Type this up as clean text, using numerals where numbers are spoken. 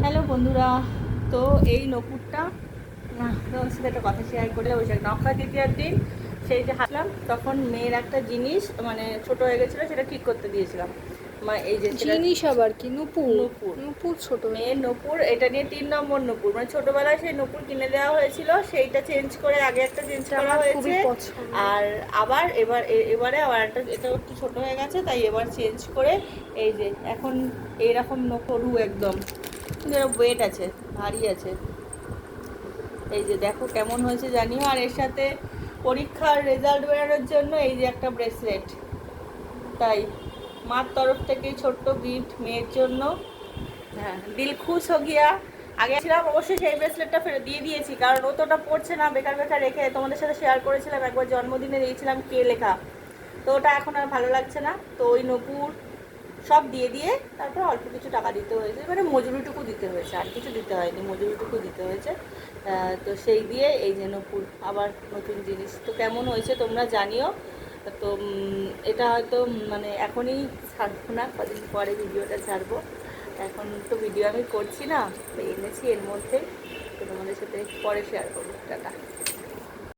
Hello বন্ধুরা, তো এই নপুরটা তোমার সাথে একটা কথা শেয়ার করে ওই নক্ষয় তৃতীয়ার দিন সেই যে হাসলাম, তখন মেয়ের একটা জিনিস মানে ছোট হয়ে গেছিলো, সেটা ঠিক করতে দিয়েছিলাম। এই যে সেটা জিনিস আবার কি? নুপুর? নূপুর, নুপুর ছোট হয়ে মেয়ের নূপুর, এটা নিয়ে 3 নম্বর নূপুর, মানে ছোটোবেলায় সেই নূপুর কিনে দেওয়া হয়েছিল, সেইটা চেঞ্জ করে আগে একটা চেঞ্জ এটা করা আমার হয়েছে। খুবই পছন্দ। আর আবার এবারে আবার একটা, এটা একটু ছোটো হয়ে গেছে তাই এবার চেঞ্জ করে এই যে এখন এইরকম নূপুরু একদম ওয়েট আছে, ভারী আছে। এই যে দেখো কেমন হয়েছে জানিও। আর এর সাথে পরীক্ষার রেজাল্ট বেরোনোর জন্য এই যে একটা ব্রেসলেট, তাই মার তরফ থেকে ছোট্ট গিফট মেয়ের জন্য। হ্যাঁ, দিল খুশ হো গিয়া। আগে ছিলাম অবশ্যই সেই ব্রেসলেটটা ফেরত দিয়ে দিয়েছি, কারণ ও তো ওটা পড়ছে না, বেকার বেকার রেখে। তোমাদের সাথে শেয়ার করেছিলাম একবার জন্মদিনে দিয়েছিলাম কে লেখা, তো ওটা এখন আর ভালো লাগছে না, তো ওই নূপুর সব দিয়ে দিয়ে তারপর অল্প কিছু টাকা দিতে হয়েছে, মানে মজুরিটুকু দিতে হয়েছে, আর কিছু দিতে হয়নি, মজুরিটুকু দিতে হয়েছে। তো সেই দিয়ে এই যে নূপুর আবার নতুন জিনিস, তো কেমন হয়েছে তোমরা জানিও। তো এটা হয়তো মানে এখনই ছাড়বো না, কদিন পরে ভিডিওটা ছাড়বো, এখন তো ভিডিও আমি করছি না, তো এনেছি এর মধ্যে, তো তোমাদের সাথে পরে শেয়ার করবো। টাটা।